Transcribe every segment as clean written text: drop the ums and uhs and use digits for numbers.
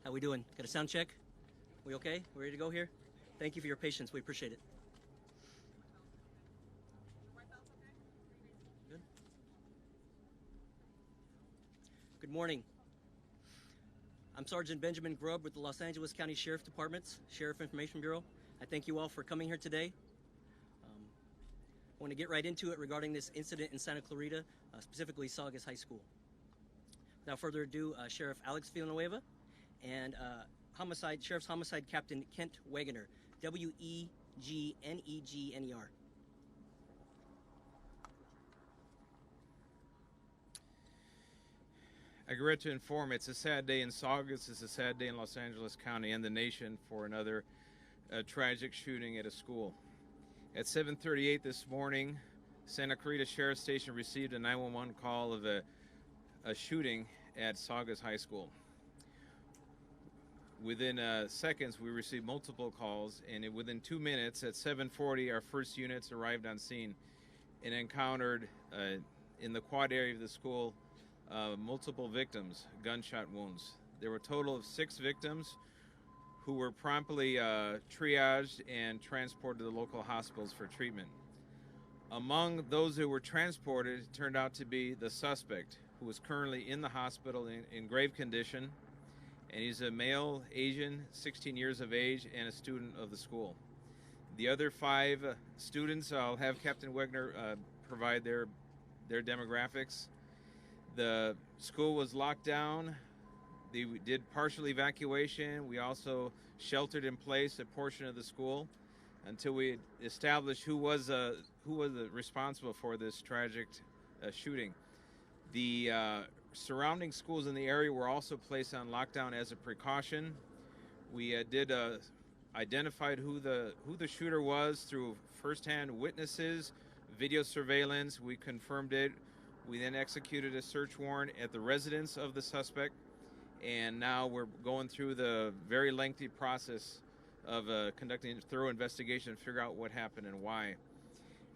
How we doing? Got a sound check? We okay? We ready to go here? Thank you for your patience. We appreciate it. Good. Good morning. I'm Sergeant Benjamin Grubb with the Los Angeles County Sheriff Department's Sheriff Information Bureau. I thank you all for coming here today. I want to get right into it regarding this incident in Santa Clarita, specifically Saugus High School. Without further ado, Sheriff Alex Villanueva and Sheriff's Homicide Captain Kent Wegener, Wegneegner. I regret to inform it's a sad day in Saugus, it's a sad day in Los Angeles County and the nation for another tragic shooting at a school. At 7:38 this morning, Santa Clarita Sheriff's Station received a 911 call of a shooting at Saugus High School. Within seconds, we received multiple calls, and within 2 minutes, at 7:40, our first units arrived on scene and encountered in the quad area of the school multiple victims, gunshot wounds. There were a total of 6 victims who were promptly triaged and transported to the local hospitals for treatment. Among those who were transported, it turned out to be the suspect, who is currently in the hospital in grave condition, and he's a male, Asian, 16 years of age, and a student of the school. The other 5 students, I'll have Captain Wegener provide their demographics. The school was locked down. They did partial evacuation. We also sheltered in place a portion of the school until we established who was responsible for this tragic shooting. The surrounding schools in the area were also placed on lockdown as a precaution. We did identified who the shooter was through firsthand witnesses, video surveillance. We confirmed it. We then executed a search warrant at the residence of the suspect, and now we're going through the very lengthy process of conducting a thorough investigation to figure out what happened and why.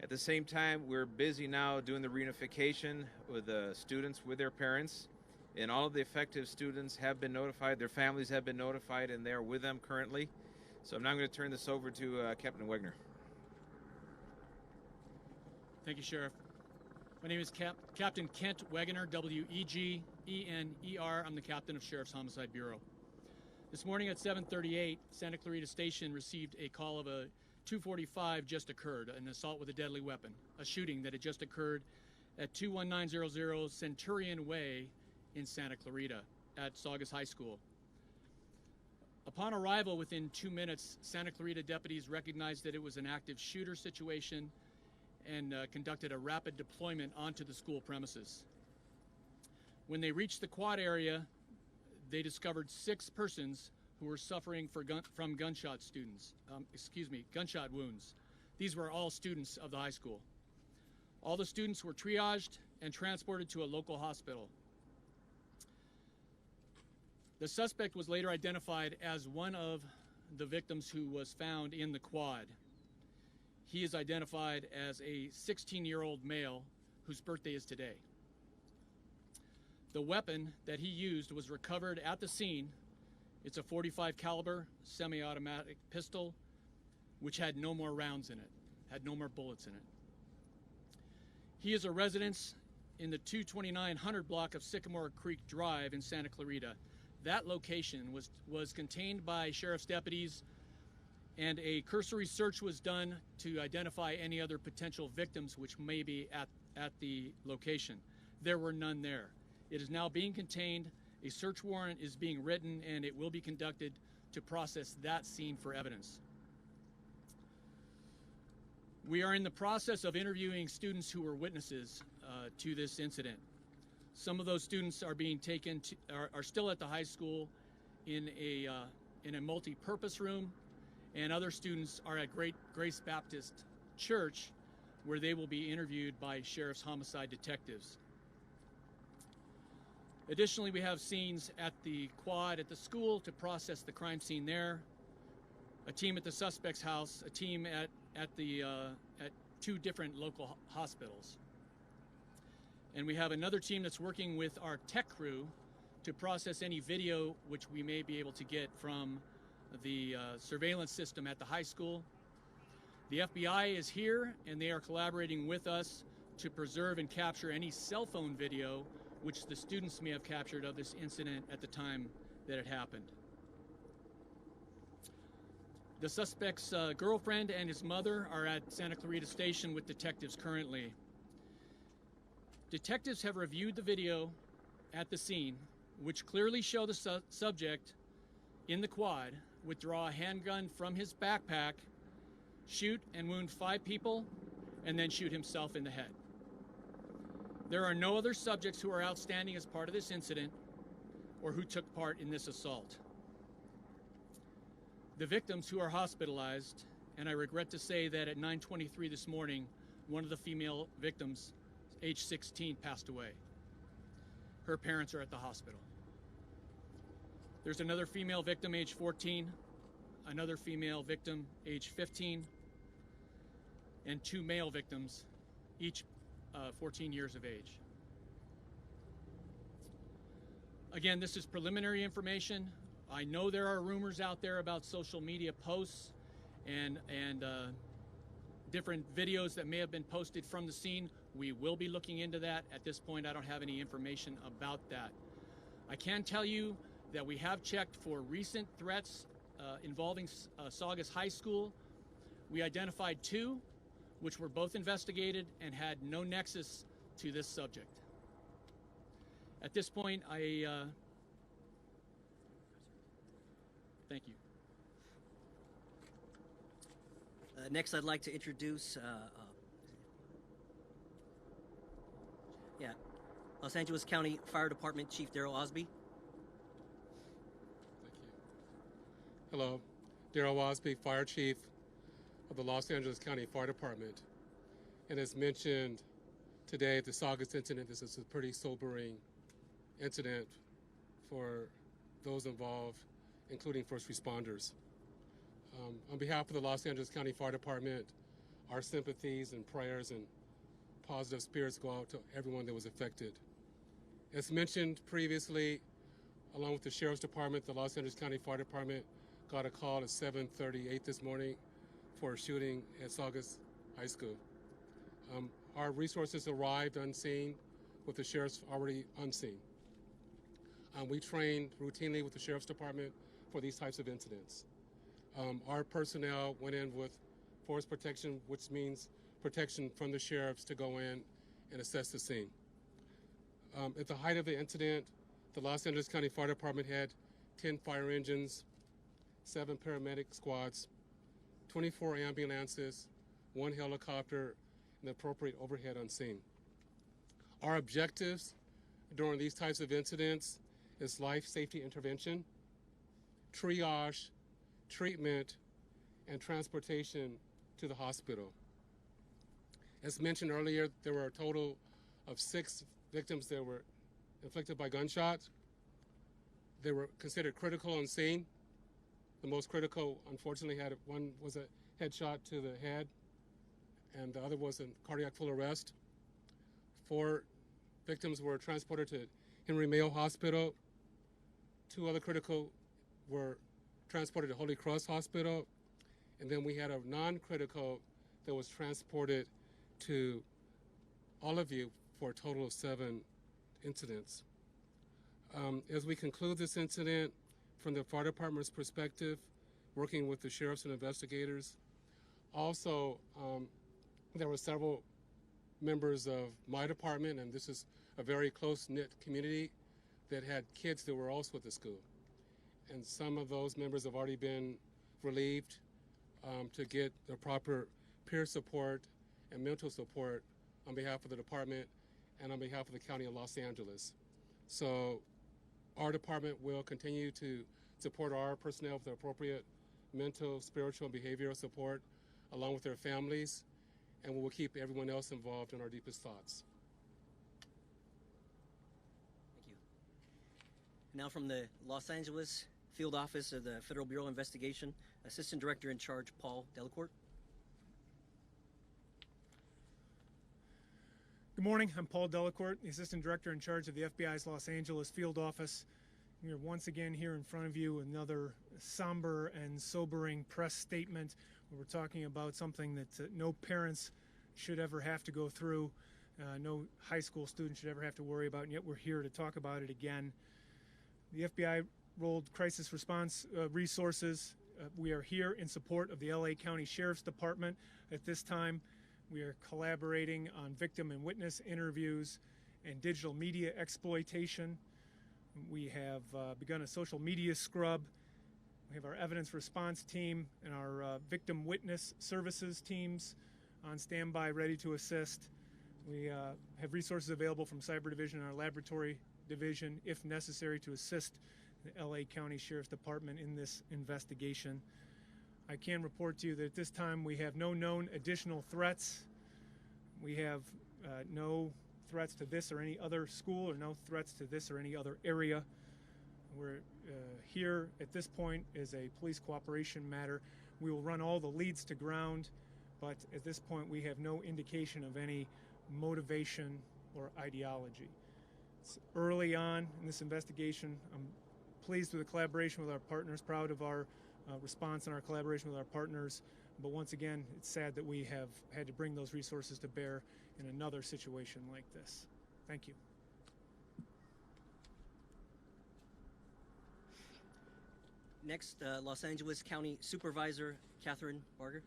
At the same time, we're busy now doing the reunification with the students with their parents, and all of the affected students have been notified, their families have been notified, and they're with them currently. So I'm now going to turn this over to Captain Wegener. Thank you, Sheriff. My name is Captain Kent Wegener, Wegneer. I'm the captain of Sheriff's Homicide Bureau. This morning at 7:38, Santa Clarita Station received a call of a 245 just occurred, an assault with a deadly weapon, a shooting that had just occurred at 21900 Centurion Way in Santa Clarita at Saugus High School. Upon arrival within 2 minutes, Santa Clarita deputies recognized that it was an active shooter situation and conducted a rapid deployment onto the school premises. When they reached the quad area, they discovered 6 persons who were suffering from gunshot wounds. These were all students of the high school. All the students were triaged and transported to a local hospital. The suspect was later identified as one of the victims who was found in the quad. He is identified as a 16-year-old male whose birthday is today. The weapon that he used was recovered at the scene. It's a .45 caliber semi-automatic pistol, which had no more rounds in it, had no more bullets in it. He is a resident in the 22900 block of Sycamore Creek Drive in Santa Clarita. That location was contained by sheriff's deputies, and a cursory search was done to identify any other potential victims which may be at the location. There were none there. It is now being contained. A search warrant is being written, and it will be conducted to process that scene for evidence. We are in the process of interviewing students who were witnesses to this incident. Some of those students are being taken are still at the high school in a multi-purpose room, and other students are at Grace Baptist Church, where they will be interviewed by Sheriff's Homicide detectives. Additionally, we have scenes at the quad at the school to process the crime scene there, a team at the suspect's house, a team at 2 different local hospitals. And we have another team that's working with our tech crew to process any video which we may be able to get from the surveillance system at the high school. The FBI is here, and they are collaborating with us to preserve and capture any cell phone video which the students may have captured of this incident at the time that it happened. The suspect's girlfriend and his mother are at Santa Clarita Station with detectives currently. Detectives have reviewed the video at the scene, which clearly show the subject in the quad withdraw a handgun from his backpack, shoot and wound 5 people, and then shoot himself in the head. There are no other subjects who are outstanding as part of this incident or who took part in this assault. The victims who are hospitalized, and I regret to say that at 9:23 this morning, one of the female victims, age 16, passed away. Her parents are at the hospital. There's another female victim, age 14, another female victim, age 15, and 2 male victims, each 14 years of age. Again, this is preliminary information. I know there are rumors out there about social media posts and different videos that may have been posted from the scene. We will be looking into that. At this point, I don't have any information about that. I can tell you that we have checked for recent threats involving Saugus High School. We identified 2, which were both investigated and had no nexus to this subject. At this point, thank you. Next, I'd like to introduce Los Angeles County Fire Department Chief Darrell Osby. Thank you. Hello, Darrell Osby, Fire Chief of the Los Angeles County Fire Department. And as mentioned today, the Saugus incident, this is a pretty sobering incident for those involved, including first responders. On behalf of the Los Angeles County Fire Department, our sympathies and prayers and positive spirits go out to everyone that was affected. As mentioned previously, along with the Sheriff's Department, the Los Angeles County Fire Department got a call at 7:38 this morning for a shooting at Saugus High School. Our resources arrived unseen, with the sheriff's already unseen. We train routinely with the Sheriff's Department for these types of incidents. Our personnel went in with force protection, which means protection from the sheriffs to go in and assess the scene. At the height of the incident, the Los Angeles County Fire Department had 10 fire engines, 7 paramedic squads, 24 ambulances, 1 helicopter, and appropriate overhead on scene. Our objectives during these types of incidents is life safety intervention, triage, treatment, and transportation to the hospital. As mentioned earlier, there were a total of 6 victims that were inflicted by gunshots. They were considered critical on scene. The most critical, unfortunately, one was a headshot to the head, and the other was a cardiac full arrest. 4 victims were transported to Henry Mayo Hospital. 2 other critical were transported to Holy Cross Hospital, and then we had a non-critical that was transported to Olive for a total of 7 incidents. As we conclude this incident, from the fire department's perspective, working with the sheriffs and investigators, also there were several members of my department, and this is a very close-knit community that had kids that were also at the school. And some of those members have already been relieved to get the proper peer support and mental support on behalf of the department and on behalf of the County of Los Angeles. So our department will continue to support our personnel with the appropriate mental, spiritual, and behavioral support along with their families, and we will keep everyone else involved in our deepest thoughts. Thank you. Now from the Los Angeles Field Office of the Federal Bureau of Investigation, Assistant Director in Charge, Paul Delacourt. Good morning. I'm Paul Delacourt, the Assistant Director in charge of the FBI's Los Angeles Field Office. We are once again here in front of you, another somber and sobering press statement where we're talking about something that no parents should ever have to go through, no high school student should ever have to worry about, and yet we're here to talk about it again. The FBI rolled crisis response resources. We are here in support of the LA County Sheriff's Department. At this time, we are collaborating on victim and witness interviews and digital media exploitation. We have begun a social media scrub. We have our evidence response team and our victim witness services teams on standby, ready to assist. We have resources available from Cyber Division and our Laboratory Division, if necessary, to assist the LA County Sheriff's Department in this investigation. I can report to you that at this time we have no known additional threats. We have no threats to this or any other school, or no threats to this or any other area. We're here at this point as a police cooperation matter. We will run all the leads to ground, but at this point we have no indication of any motivation or ideology. It's early on in this investigation. I'm pleased with the collaboration with our partners, proud of our response and our collaboration with our partners, but once again, it's sad that we have had to bring those resources to bear in another situation like this. Thank you. Next, Los Angeles County Supervisor Catherine Barger.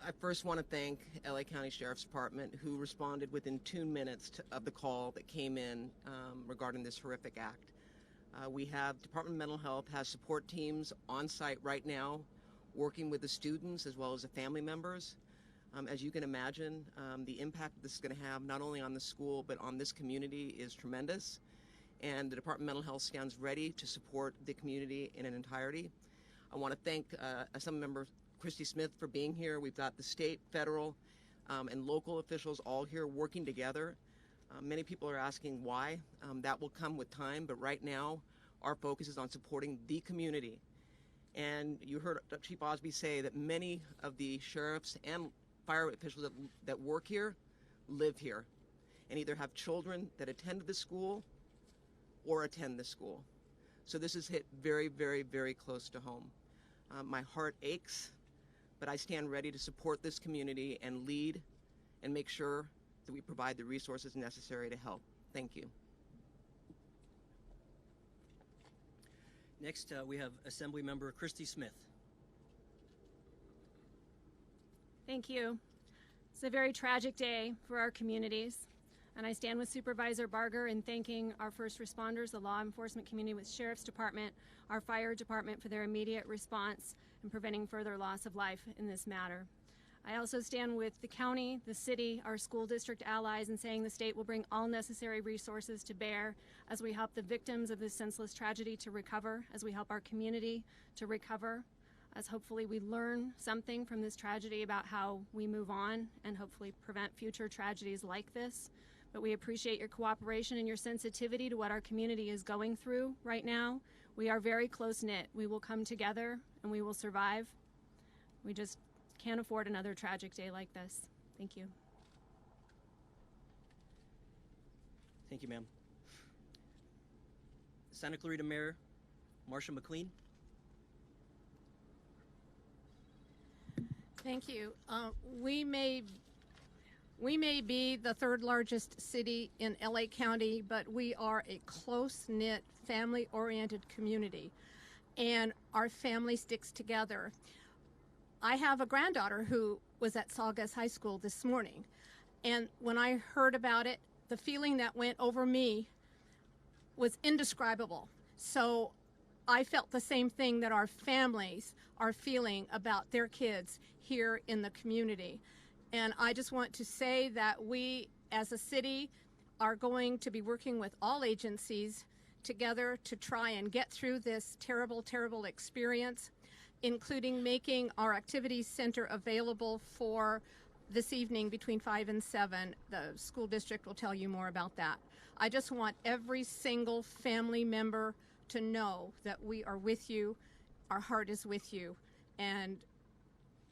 I first want to thank LA County Sheriff's Department, who responded within 2 minutes of the call that came in regarding this horrific act. We have Department of Mental Health has support teams on site right now, working with the students as well as the family members. As you can imagine, the impact this is going to have not only on the school but on this community is tremendous. And the Department of Mental Health stands ready to support the community in an entirety. I want to thank Assemblymember Smith for being here. We've got the state, federal, and local officials all here working together. Many people are asking why. That will come with time, but right now our focus is on supporting the community. And you heard Chief Osby say that many of the sheriffs and fire officials that work here live here and either have children that attend the school or attend the school. So this is hit very, very, very close to home. My heart aches, but I stand ready to support this community and lead and make sure that we provide the resources necessary to help. Thank you. Next, we have Assemblymember Smith. Thank you. It's a very tragic day for our communities, and I stand with Supervisor Barger in thanking our first responders, the law enforcement community with Sheriff's Department, our fire department for their immediate response and preventing further loss of life in this matter. I also stand with the county, the city, our school district allies in saying the state will bring all necessary resources to bear as we help the victims of this senseless tragedy to recover, as we help our community to recover, as hopefully we learn something from this tragedy about how we move on and hopefully prevent future tragedies like this. But we appreciate your cooperation and your sensitivity to what our community is going through right now. We are very close-knit. We will come together and we will survive. We just can't afford another tragic day like this. Thank you. Thank you, ma'am. Santa Clarita Mayor Marsha McLean. Thank you. We may be the third largest city in LA County, but we are a close-knit, family-oriented community, and our family sticks together. I have a granddaughter who was at Saugus High School this morning, and when I heard about it, the feeling that went over me was indescribable. So I felt the same thing that our families are feeling about their kids here in the community. And I just want to say that we, as a city, are going to be working with all agencies together to try and get through this terrible, terrible experience, including making our activities center available for this evening between 5 and 7. The school district will tell you more about that. I just want every single family member to know that we are with you, our heart is with you, and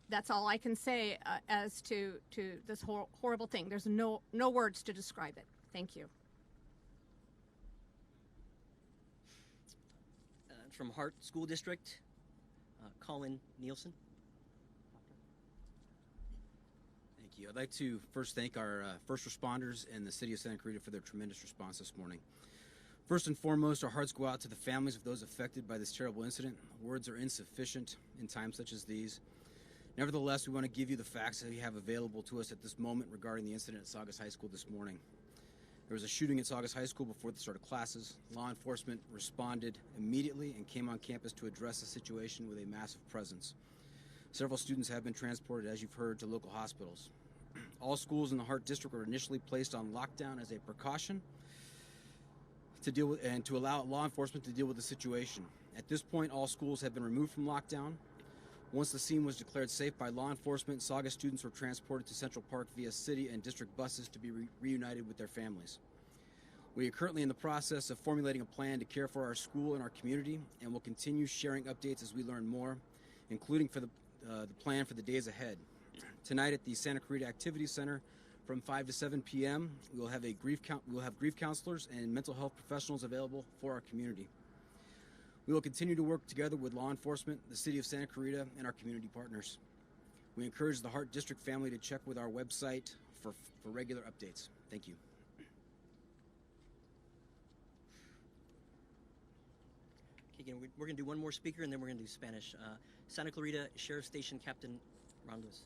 that's all I can say as to this horrible thing. There's no words to describe it. Thank you. from Hart School District, Colin Nielsen. Thank you. I'd like to first thank our first responders and the City of Santa Clarita for their tremendous response this morning. First and foremost, our hearts go out to the families of those affected by this terrible incident. Words are insufficient in times such as these. Nevertheless, we want to give you the facts that we have available to us at this moment regarding the incident at Saugus High School this morning. There was a shooting at Saugus High School before the start of classes. Law enforcement responded immediately and came on campus to address the situation with a massive presence. Several students have been transported, as you've heard, to local hospitals. All schools in the Hart District were initially placed on lockdown as a precaution to deal with and to allow law enforcement to deal with the situation. At this point, all schools have been removed from lockdown. Once the scene was declared safe by law enforcement, Saugus students were transported to Central Park via city and district buses to be reunited with their families. We are currently in the process of formulating a plan to care for our school and our community, and will continue sharing updates as we learn more, including for the plan for the days ahead. Tonight at the Santa Clarita Activity Center from 5 to 7 p.m., we'll have grief counselors and mental health professionals available for our community. We will continue to work together with law enforcement, the City of Santa Clarita, and our community partners. We encourage the Hart District family to check with our website for regular updates. Thank you. Okay, again, we're going to do one more speaker, and then we're going to do Spanish. Santa Clarita Sheriff Station Captain Rondos.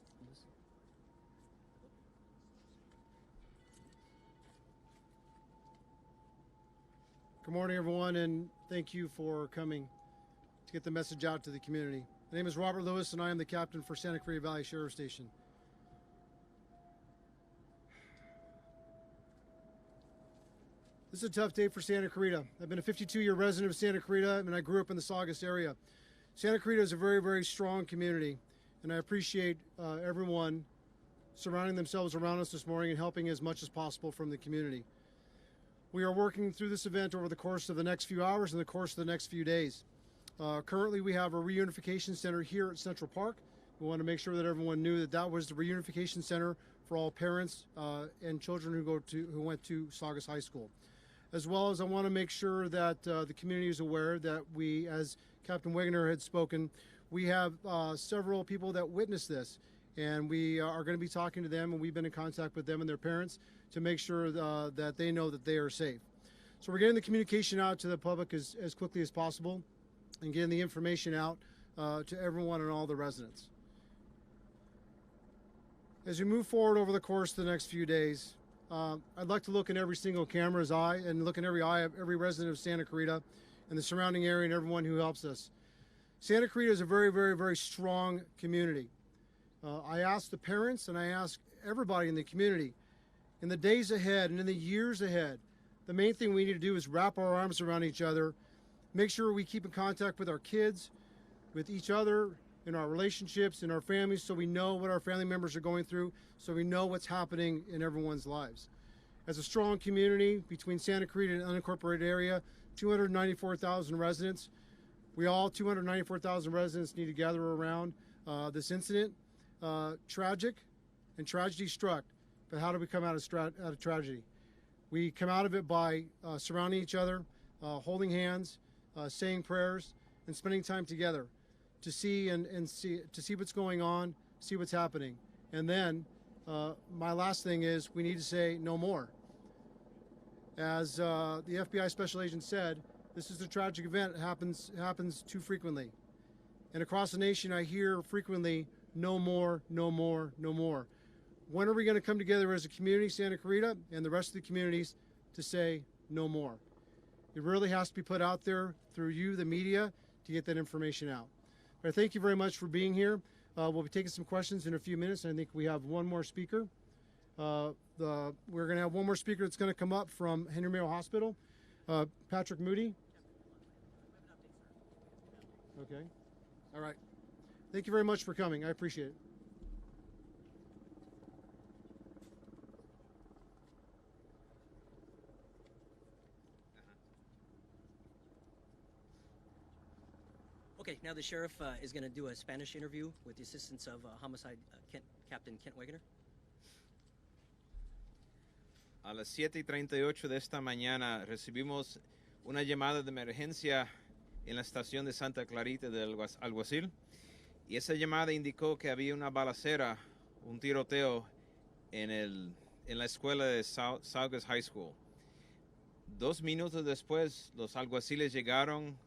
Good morning, everyone, and thank you for coming to get the message out to the community. My name is Robert Lewis, and I am the captain for Santa Clarita Valley Sheriff Station. This is a tough day for Santa Clarita. I've been a 52-year resident of Santa Clarita, and I grew up in the Saugus area. Santa Clarita is a very, very strong community, and I appreciate everyone surrounding themselves around us this morning and helping as much as possible from the community. We are working through this event over the course of the next few hours and the course of the next few days. Currently, we have a reunification center here at Central Park. We want to make sure that everyone knew that that was the reunification center for all parents and children who went to Saugus High School. As well as I want to make sure that the community is aware that we, as Captain Wegener had spoken, we have several people that witnessed this, and we are going to be talking to them, and we've been in contact with them and their parents to make sure that they know that they are safe. So we're getting the communication out to the public as quickly as possible and getting the information out to everyone and all the residents. As we move forward over the course of the next few days, I'd like to look in every single camera's eye and look in every eye of every resident of Santa Clarita and the surrounding area and everyone who helps us. Santa Clarita is a very, very, very strong community. I ask the parents and I ask everybody in the community, in the days ahead and in the years ahead, the main thing we need to do is wrap our arms around each other, make sure we keep in contact with our kids, with each other, in our relationships, in our families, so we know what our family members are going through, so we know what's happening in everyone's lives. As a strong community between Santa Clarita and the unincorporated area, 294,000 residents, we all 294,000 residents need to gather around this incident. Tragic and tragedy struck. But how do we come out of tragedy? We come out of it by surrounding each other, holding hands, saying prayers, and spending time together to see what's going on, see what's happening. And then my last thing is we need to say no more. As the FBI special agent said, this is a tragic event. It happens too frequently. And across the nation, I hear frequently, no more, no more, no more. When are we going to come together as a community, Santa Clarita, and the rest of the communities to say no more? It really has to be put out there through you, the media, to get that information out. But thank you very much for being here. We'll be taking some questions in a few minutes, and I think we have one more speaker. We're going to have one more speaker that's going to come up from Henry Mayo Hospital. Patrick Moody. Okay. All right. Thank you very much for coming. I appreciate it. Okay, now the sheriff is going to do a Spanish interview with the assistance of Homicide Captain Kent Wegener. A las 7:38 de esta mañana recibimos una llamada de emergencia en la estación de Santa Clarita del Alguacil. Y esa llamada indicó que había una balacera, un tiroteo en la escuela de Saugus High School. 2 minutos después, los alguaciles llegaron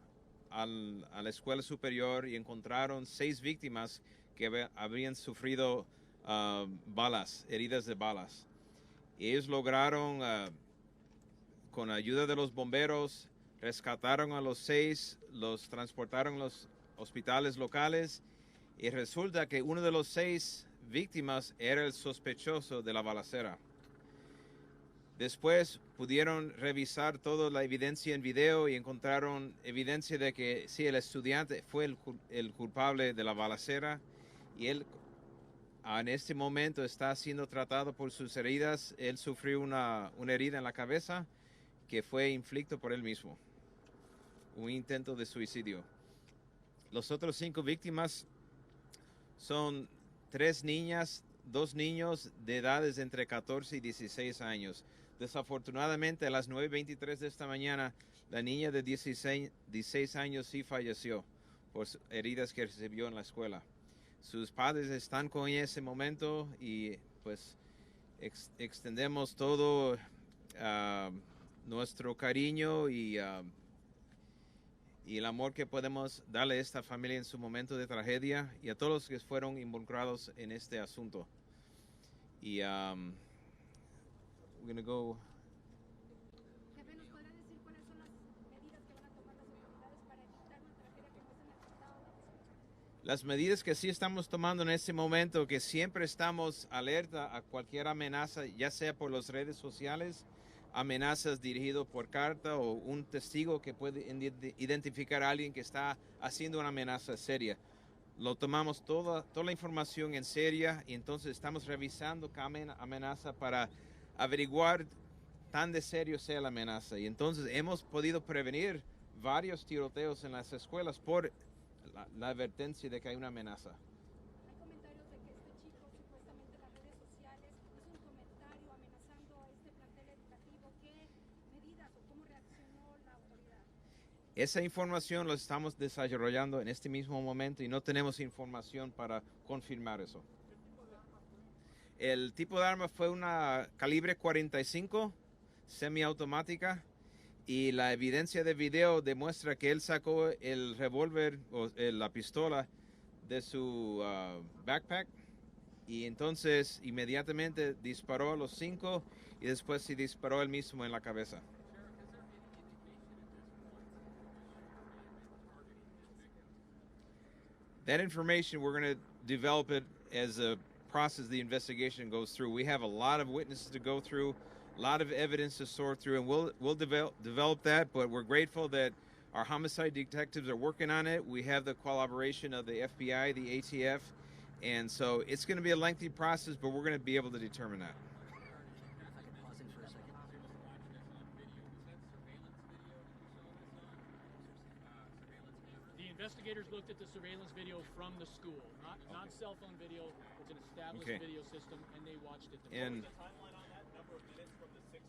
a la escuela superior y encontraron 6 víctimas que habían sufrido heridas de balas. Y ellos lograron, con ayuda de los bomberos, rescataron a los 6, los transportaron a los hospitales locales y resulta que uno de los 6 víctimas era el sospechoso de la balacera. Después pudieron revisar toda la evidencia en video y encontraron evidencia de que sí, el estudiante fue el culpable de la balacera y él en este momento está siendo tratado por sus heridas. Él sufrió una herida en la cabeza que fue inflicto por él mismo, un intento de suicidio. Los otros 5 víctimas son 3 niñas, 2 niños de edades entre 14 y 16 años. Desafortunadamente, a las 9:23 de esta mañana, la niña de 16 años sí falleció por heridas que recibió en la escuela. Sus padres están con ella en ese momento y pues extendemos todo nuestro cariño y el amor que podemos darle a esta familia en su momento de tragedia y a todos los que fueron involucrados en este asunto. Y we're going to go. Jefe, ¿nos podrá decir cuáles son las medidas que van a tomar las autoridades para evitar una tragedia como esta en el estado? Las medidas que sí estamos tomando en este momento, que siempre estamos alerta a cualquier amenaza, ya sea por las redes sociales, amenazas dirigidas por carta o un testigo que puede identificar a alguien que está haciendo una amenaza seria. Lo tomamos toda la información en serio y entonces estamos revisando cada amenaza para averiguar tan de serio sea la amenaza. Y entonces hemos podido prevenir varios tiroteos en las escuelas por la advertencia de que hay una amenaza. Hay comentarios de que este chico supuestamente en las redes sociales hizo un comentario amenazando a este plantel educativo. ¿Qué medidas o cómo reaccionó la autoridad? Esa información la estamos desarrollando en este mismo momento y no tenemos información para confirmar eso. El tipo de arma fue una calibre 45 semiautomática y la evidencia de video demuestra que él sacó el revólver o la pistola de su backpack y entonces inmediatamente disparó a los 5 y después se disparó él mismo en la cabeza. That information, we're going to develop it as a process the investigation goes through. We have a lot of witnesses to go through, a lot of evidence to sort through, and we'll develop that, but we're grateful that our homicide detectives are working on it. We have the collaboration of the FBI, the ATF, and so it's going to be a lengthy process, but we're going to be able to determine that. If I could pause in for a second. The investigators looked at the surveillance video from the school, not cell phone video. It's an established video system, and they watched it. And the timeline on that number of minutes from the 6th?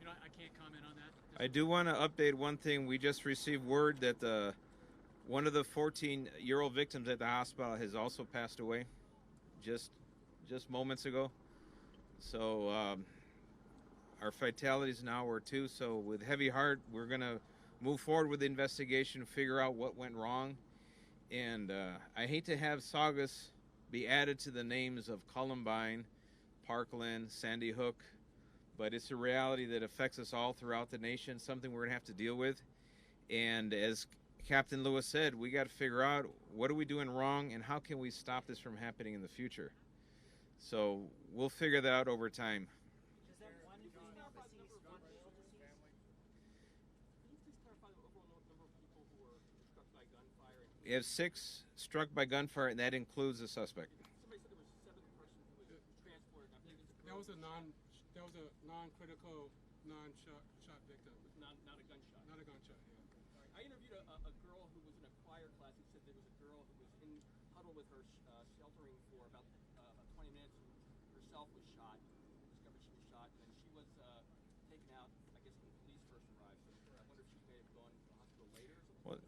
You know, I can't comment on that. I do want to update one thing. We just received word that one of the 14-year-old victims at the hospital has also passed away just moments ago. So our fatalities now were 2. So with heavy heart, we're going to move forward with the investigation, figure out what went wrong. And I hate to have Saugus be added to the names of Columbine, Parkland, Sandy Hook, but it's a reality that affects us all throughout the nation, something we're going to have to deal with. And as Captain Lewis said, we got to figure out what are we doing wrong and how can we stop this from happening in the future. So we'll figure that out over time. We have 6 struck by gunfire, and that includes the suspect. Somebody said there was 7 persons who was transported. I believe That was a non-critical, non-shot victim. not a gunshot. Not a gunshot. Yeah. I interviewed a girl who was in a choir class who said there was a girl who was huddled with her sheltering for about 20 minutes and herself was shot. Discovered she was shot, and then she was taken out, I guess, when the police first arrived. So I wonder if she may have gone to the hospital later or something. Well,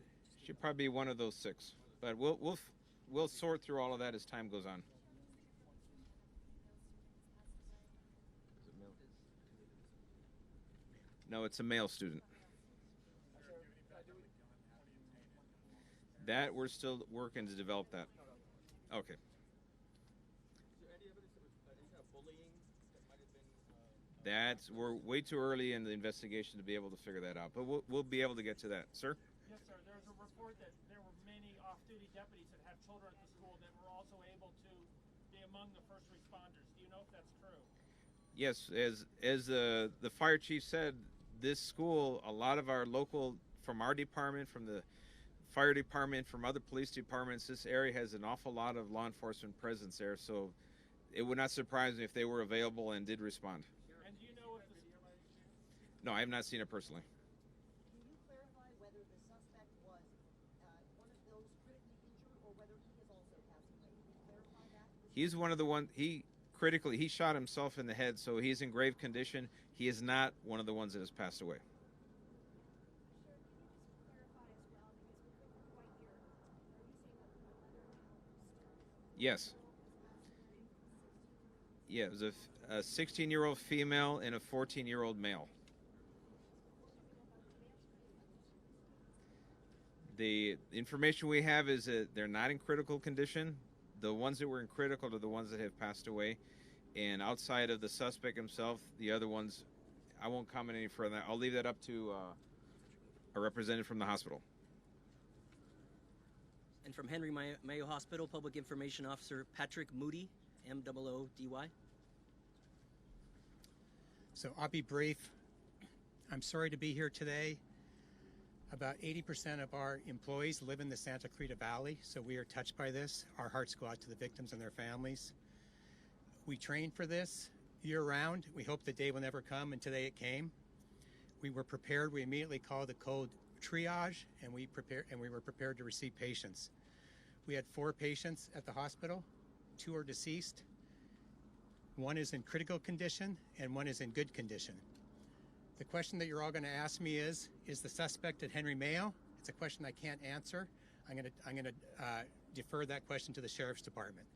probably be one of those 6. But we'll sort through all of that as time goes on. No, it's a male student. That we're still working to develop that. Okay. Is there any evidence that was any kind of bullying that might have been? We're way too early in the investigation to be able to figure that out, but we'll be able to get to that, sir. Yes, sir. There's a report that there were many off-duty deputies that have children at the school that were also able to be among the first responders. Do you know if that's true? Yes, as the fire chief said, this school, a lot of our local, from our department, from the fire department, from other police departments, this area has an awful lot of law enforcement presence there, so it would not surprise me if they were available and did respond. And do you know if the No, I have not seen it personally. Can you clarify whether the suspect was one of those critically injured or whether he has also passed away? Can you clarify that? He's one of the ones, he shot himself in the head, so he's in grave condition. He is not one of the ones that has passed away. Yes. Yeah, it was a 16-year-old female and a 14-year-old male. The information we have is that they're not in critical condition. The ones that were in critical are the ones that have passed away. And outside of the suspect himself, the other ones, I won't comment any further. I'll leave that up to a representative from the hospital. And from Henry Mayo Hospital, Public Information Officer Patrick Moody, M-O-O-D-Y. So I'll be brief. I'm sorry to be here today. About 80% of our employees live in the Santa Clarita Valley, so we are touched by this. Our hearts go out to the victims and their families. We train for this year-round. We hope the day will never come, and today it came. We were prepared. We immediately called the code triage, and we were prepared to receive patients. We had 4 patients at the hospital. 2 are deceased. 1 is in critical condition, and 1 is in good condition. The question that you're all going to ask me is the suspect at Henry Mayo? It's a question I can't answer. I'm going to defer that question to the Sheriff's Department.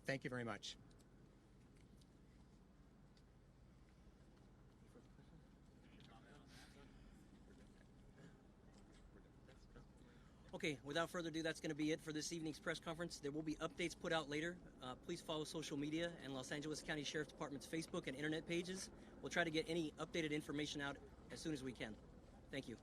Thank you very much. Okay, without further ado, that's going to be it for this evening's press conference. There will be updates put out later. Please follow social media and Los Angeles County Sheriff's Department's Facebook and internet pages. We'll try to get any updated information out as soon as we can. Thank you.